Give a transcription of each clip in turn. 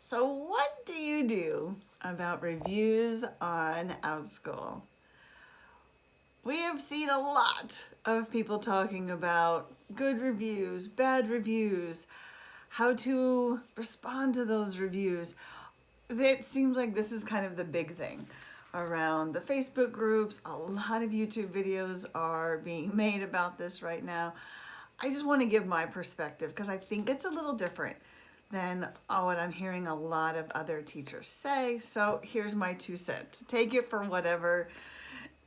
So what do you do about reviews on Outschool? We have seen a lot of people talking about good reviews, bad reviews, how to respond to those reviews. It seems like this is kind of the big thing around the Facebook groups. A lot of YouTube videos are being made about this right now. I just want to give my perspective because I think it's a little different than what I'm hearing a lot of other teachers say. So here's my 2 cents. Take it for whatever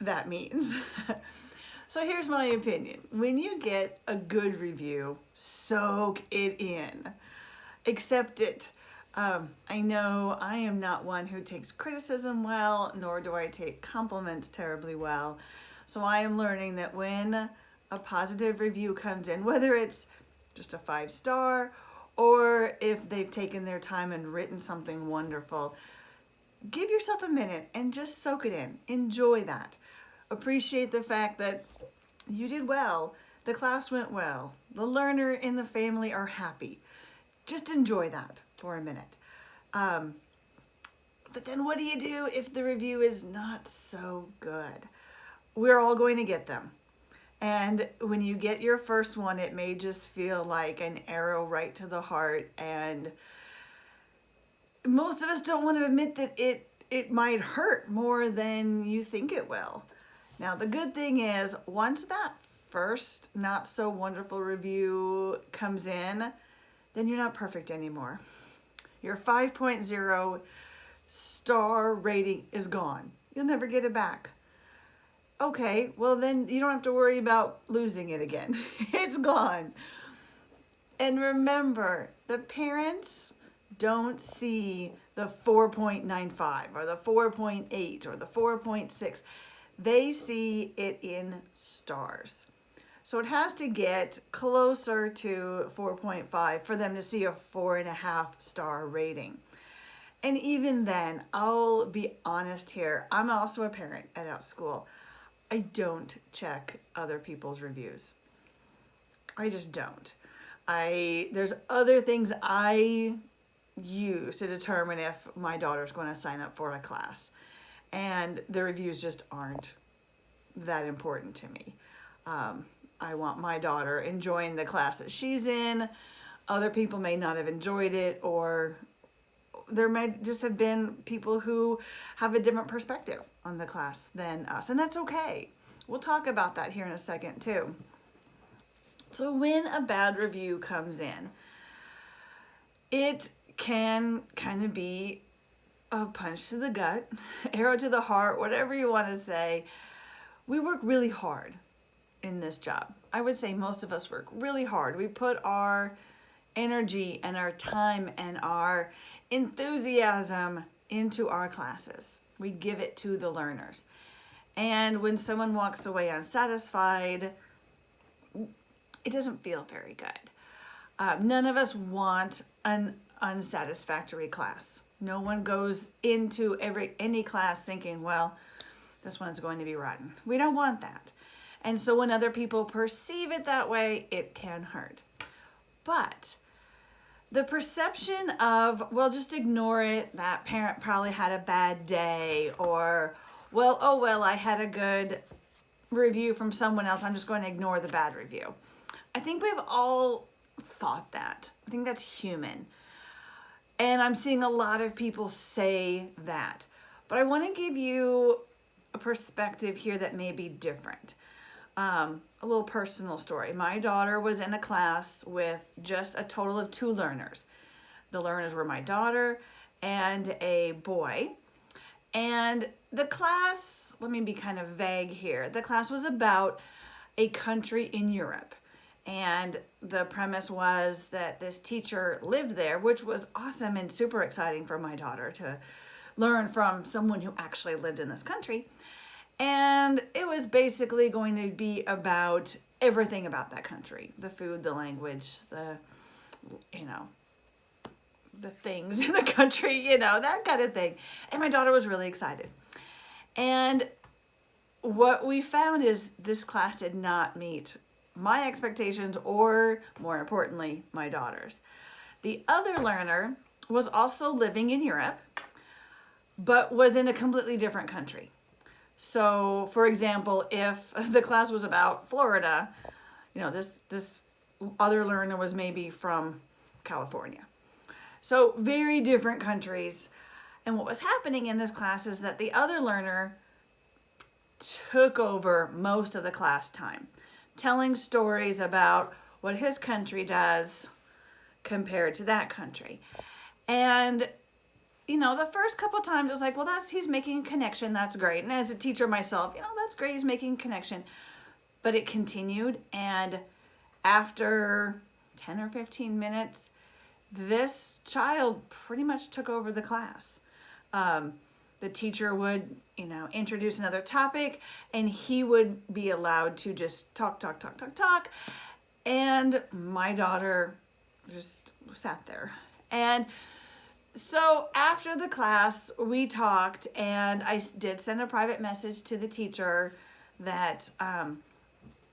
that means. So here's my opinion. When you get a good review, soak it in. Accept it. I know I am not one who takes criticism well, nor do I take compliments terribly well. So I am learning that when a positive review comes in, whether it's just a 5-star or if they've taken their time and written something wonderful, give yourself a minute and just soak it in. Enjoy that. Appreciate the fact that you did well, the class went well, the learner and the family are happy. Just enjoy that for a minute. But then what do you do if the review is not so good? We're all going to get them. And when you get your first one, it may just feel like an arrow right to the heart. And most of us don't want to admit that it might hurt more than you think it will. Now, the good thing is once that first not so wonderful review comes in, then you're not perfect anymore. Your 5.0 star rating is gone. You'll never get it back. Okay, well then you don't have to worry about losing it again. It's gone. And remember, the parents don't see the 4.95 or the 4.8 or the 4.6. They see it in stars. So it has to get closer to 4.5 for them to see a 4.5-star rating. And even then, I'll be honest here, I'm also a parent at Outschool. I don't check other people's reviews. I just don't. There's other things I use to determine if my daughter's going to sign up for a class. And the reviews just aren't that important to me. I want my daughter enjoying the class that she's in. Other people may not have enjoyed it, or there may just have been people who have a different perspective on the class than us, and that's okay. We'll talk about that here in a second too. So when a bad review comes in, it can kind of be a punch to the gut, arrow to the heart, whatever you want to say. We work really hard in this job. I would say most of us work really hard. We put our energy and our time and our enthusiasm into our classes. We give it to the learners. And when someone walks away unsatisfied, it doesn't feel very good. None of us want an unsatisfactory class. No one goes into any class thinking, well, this one's going to be rotten. We don't want that. And so when other people perceive it that way, it can hurt. But the perception of, well, just ignore it, that parent probably had a bad day, or, well, oh, well, I had a good review from someone else, I'm just going to ignore the bad review. I think we've all thought that. I think that's human. And I'm seeing a lot of people say that. But I want to give you a perspective here that may be different. A little personal story. My daughter was in a class with just a total of 2 learners. The learners were my daughter and a boy. And the class, let me be kind of vague here. The class was about a country in Europe. And the premise was that this teacher lived there, which was awesome and super exciting for my daughter to learn from someone who actually lived in this country. And it was basically going to be about everything about that country. The food, the language, the things in the country, that kind of thing. And my daughter was really excited. And what we found is this class did not meet my expectations or, more importantly, my daughter's. The other learner was also living in Europe, but was in a completely different country. So, for example, if the class was about Florida, this other learner was maybe from California. So, very different countries. And what was happening in this class is that the other learner took over most of the class time, telling stories about what his country does compared to that country. And the first couple times it was like, well, he's making a connection. That's great. And as a teacher myself, that's great. He's making a connection. But it continued. And after 10 or 15 minutes, this child pretty much took over the class. The teacher would, introduce another topic, and he would be allowed to just talk. And my daughter just sat there. And so after the class, we talked, and I did send a private message to the teacher that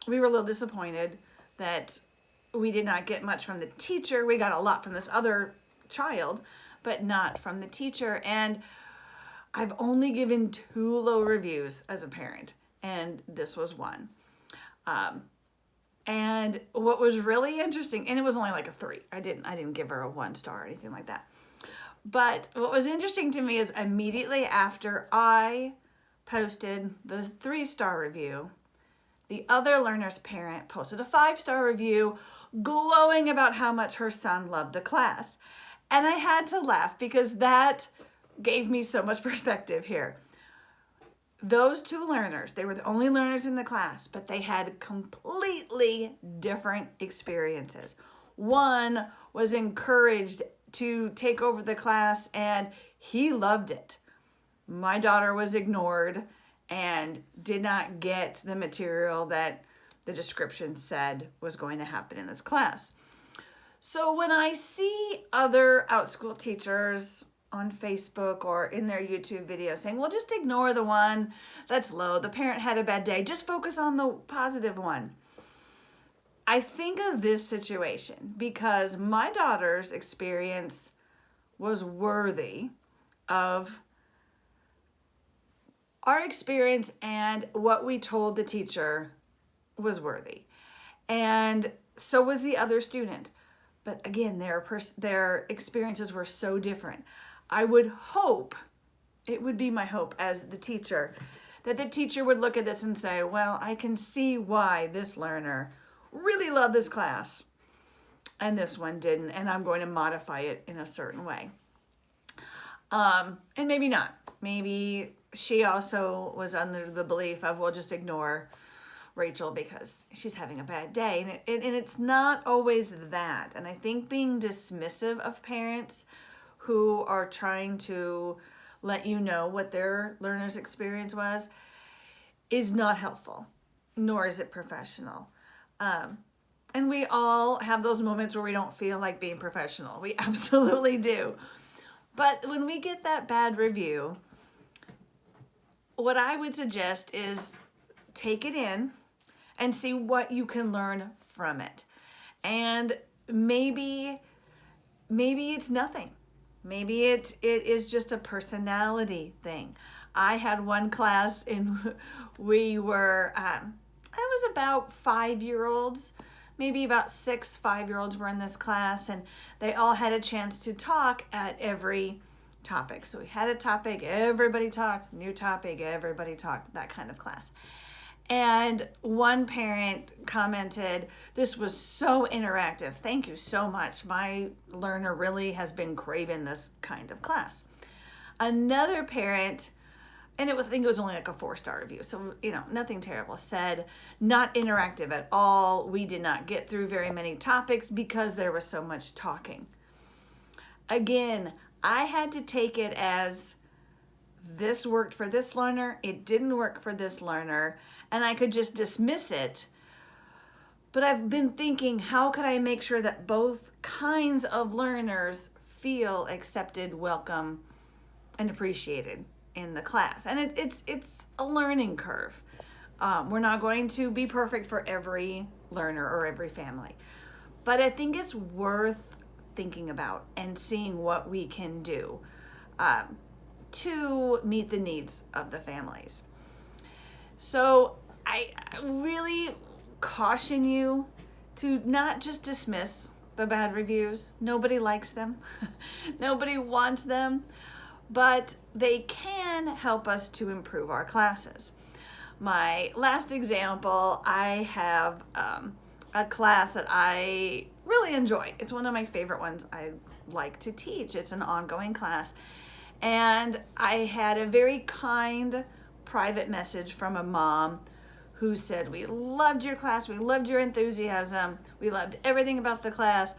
we were a little disappointed that we did not get much from the teacher. We got a lot from this other child, but not from the teacher. And I've only given 2 low reviews as a parent, and this was one. And what was really interesting, and it was only like a 3. I didn't give her a 1 star or anything like that. But what was interesting to me is immediately after I posted the 3-star review, the other learner's parent posted a 5-star review glowing about how much her son loved the class. And I had to laugh because that gave me so much perspective here. Those 2 learners, they were the only learners in the class, but they had completely different experiences. One was encouraged to take over the class, and he loved it. My daughter was ignored and did not get the material that the description said was going to happen in this class. So when I see other Outschool teachers on Facebook or in their YouTube videos saying, well, just ignore the one that's low, the parent had a bad day, just focus on the positive one. I think of this situation because my daughter's experience was worthy of our experience, and what we told the teacher was worthy. And so was the other student. But again, their experiences were so different. I would hope, it would be my hope as the teacher, that the teacher would look at this and say, well, I can see why this learner really loved this class and this one didn't, and I'm going to modify it in a certain way. And maybe not. Maybe she also was under the belief of, well, just ignore Rachel because she's having a bad day. And it's not always that. And I think being dismissive of parents who are trying to let you know what their learner's experience was is not helpful, nor is it professional. And we all have those moments where we don't feel like being professional. We absolutely do. But when we get that bad review, what I would suggest is take it in and see what you can learn from it. And maybe it's nothing. Maybe it is just a personality thing. I had one class and we were, it was about 5-year-olds, maybe about 6 5-year-olds were in this class, and they all had a chance to talk at every topic. So we had a topic, everybody talked, new topic, everybody talked, that kind of class. And one parent commented, this was so interactive. Thank you so much. My learner really has been craving this kind of class. Another parent, and I think it was only like a 4-star review, so, nothing terrible, said, not interactive at all. We did not get through very many topics because there was so much talking. Again, I had to take it as this worked for this learner, it didn't work for this learner, and I could just dismiss it. But I've been thinking, how could I make sure that both kinds of learners feel accepted, welcome, and appreciated in the class? And it's a learning curve. We're not going to be perfect for every learner or every family. But I think it's worth thinking about and seeing what we can do to meet the needs of the families. So I really caution you to not just dismiss the bad reviews. Nobody likes them. Nobody wants them, but they can help us to improve our classes. My last example, I have a class that I really enjoy. It's one of my favorite ones I like to teach. It's an ongoing class. And I had a very kind private message from a mom who said, "We loved your class, we loved your enthusiasm, we loved everything about the class,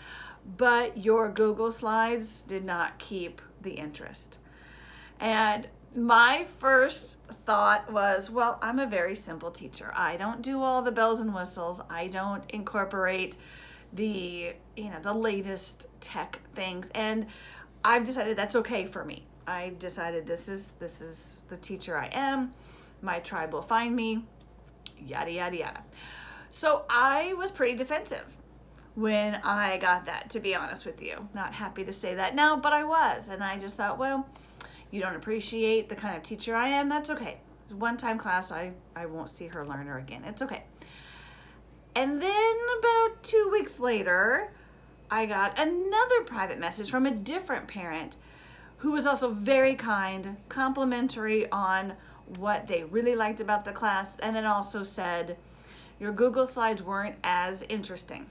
but your Google slides did not keep the interest." And my first thought was, well, I'm a very simple teacher. I don't do all the bells and whistles. I don't incorporate the latest tech things. And I've decided that's okay for me. I've decided this is the teacher I am. My tribe will find me, yada, yada, yada. So I was pretty defensive when I got that, to be honest with you. Not happy to say that now, but I was. And I just thought, well, you don't appreciate the kind of teacher I am, that's okay. One-time class, I won't see her learner again. It's okay. And then about 2 weeks later, I got another private message from a different parent who was also very kind, complimentary on what they really liked about the class, and then also said, your Google slides weren't as interesting.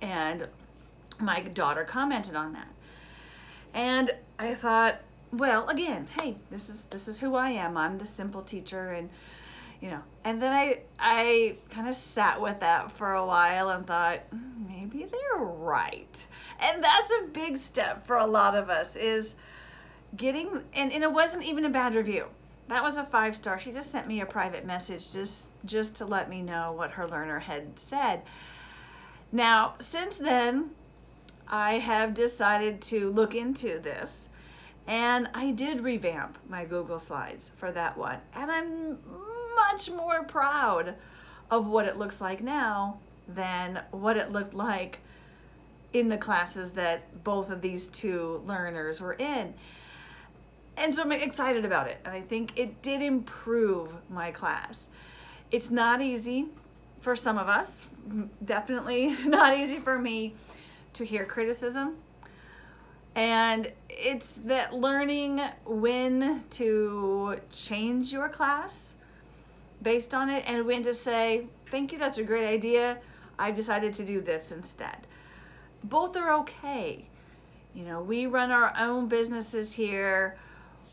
And my daughter commented on that. And I thought, well, again, hey, this is who I am. I'm the simple teacher, and and then I kind of sat with that for a while and thought, maybe they're right. And that's a big step for a lot of us, is getting, and it wasn't even a bad review. That was a 5-star. She just sent me a private message just to let me know what her learner had said. Now, since then, I have decided to look into this, and I did revamp my Google Slides for that one. And I'm much more proud of what it looks like now than what it looked like in the classes that both of these two learners were in. And so I'm excited about it. And I think it did improve my class. It's not easy for some of us, definitely not easy for me to hear criticism. And it's that learning when to change your class based on it and when to say, thank you, that's a great idea. I've decided to do this instead. Both are okay. We run our own businesses here,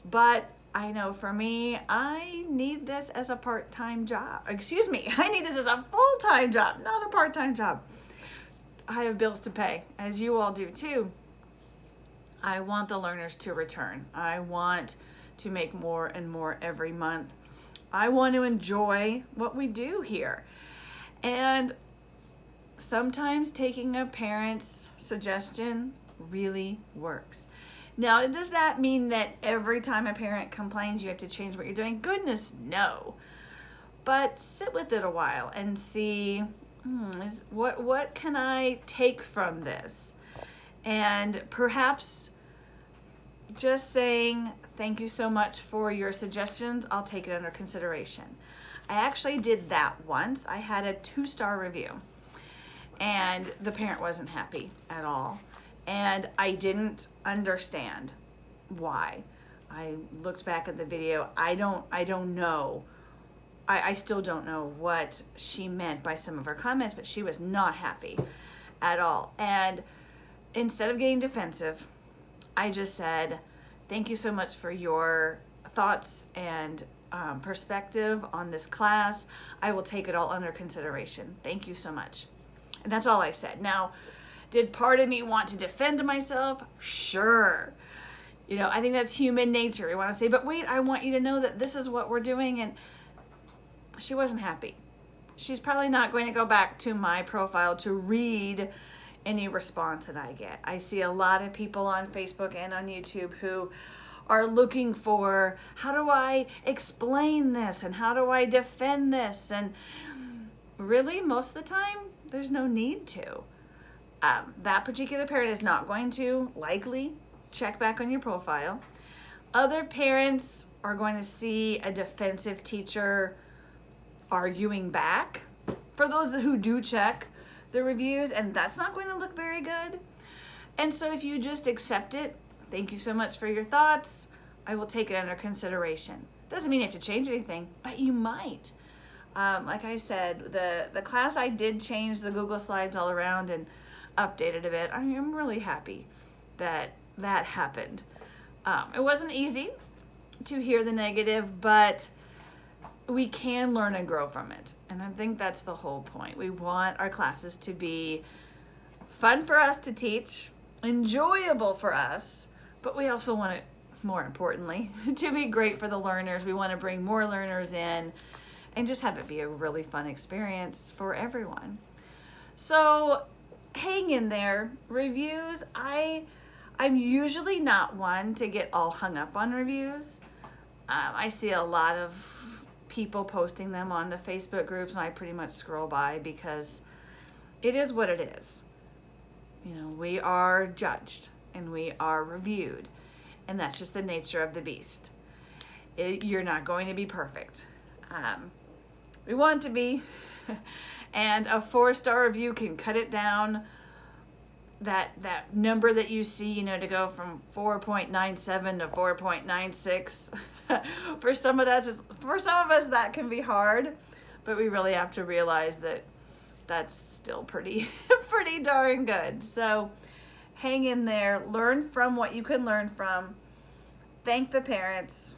but I know for me, I need this as a part-time job. Excuse me, I need this as a full-time job, not a part-time job. I have bills to pay, as you all do too. I want the learners to return. I want to make more and more every month. I want to enjoy what we do here. And sometimes taking a parent's suggestion really works. Now, does that mean that every time a parent complains you have to change what you're doing? Goodness, no. But sit with it a while and see, what can I take from this? And perhaps just saying, thank you so much for your suggestions, I'll take it under consideration. I actually did that once. I had a 2-star review, and the parent wasn't happy at all. And I didn't understand why. I looked back at the video. I don't know. I still don't know what she meant by some of her comments, but she was not happy at all. And instead of getting defensive, I just said, thank you so much for your thoughts and perspective on this class. I will take it all under consideration. Thank you so much. And that's all I said. Now, did part of me want to defend myself? Sure. I think that's human nature. We want to say, but wait, I want you to know that this is what we're doing. And she wasn't happy. She's probably not going to go back to my profile to read any response that I get. I see a lot of people on Facebook and on YouTube who are looking for, how do I explain this? And how do I defend this? And really, most of the time, there's no need to. That particular parent is not going to likely check back on your profile. Other parents are going to see a defensive teacher arguing back for those who do check the reviews, and that's not going to look very good. And so if you just accept it, thank you so much for your thoughts, I will take it under consideration. Doesn't mean you have to change anything, but you might. Like I said, the class, I did change the Google Slides all around and updated a bit. I am really happy that that happened. It wasn't easy to hear the negative, but we can learn and grow from it. And I think that's the whole point. We want our classes to be fun for us to teach, enjoyable for us, but we also want it, more importantly, to be great for the learners. We want to bring more learners in and just have it be a really fun experience for everyone. So hang in there. Reviews, I'm usually not one to get all hung up on reviews. I see a lot of people posting them on the Facebook groups, and I pretty much scroll by because it is what it is. You know, we are judged and we are reviewed, and that's just the nature of the beast. You're not going to be perfect. We want to be, and a 4-star review can cut it down. That number that you see, you know, to go from 4.97 to 4.96. For some of us that can be hard, but we really have to realize that that's still pretty darn good. So hang in there, learn from what you can learn from, thank the parents,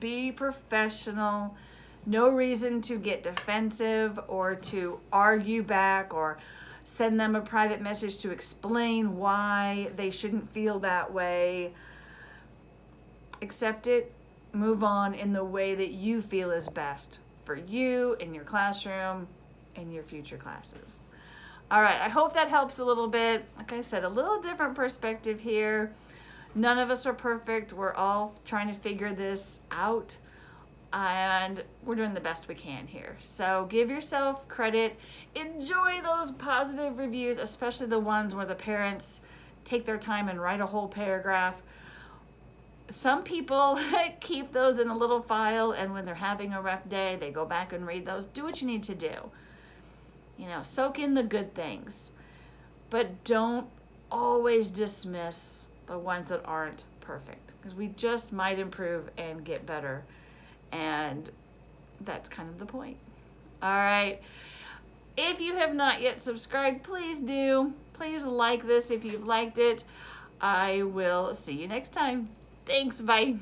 be professional. No reason to get defensive or to argue back or send them a private message to explain why they shouldn't feel that way. Accept it, move on in the way that you feel is best for you in your classroom and your future classes. All right, I hope that helps a little bit. Like I said, a little different perspective here. None of us are perfect. We're all trying to figure this out, and we're doing the best we can here. So give yourself credit. Enjoy those positive reviews, especially the ones where the parents take their time and write a whole paragraph. Some people keep those in a little file, and when they're having a rough day, they go back and read those. Do what you need to do. You know, soak in the good things, but don't always dismiss the ones that aren't perfect, because we just might improve and get better. And that's kind of the point. All right. If you have not yet subscribed, please do. Please like this if you've liked it. I will see you next time. Thanks. Bye.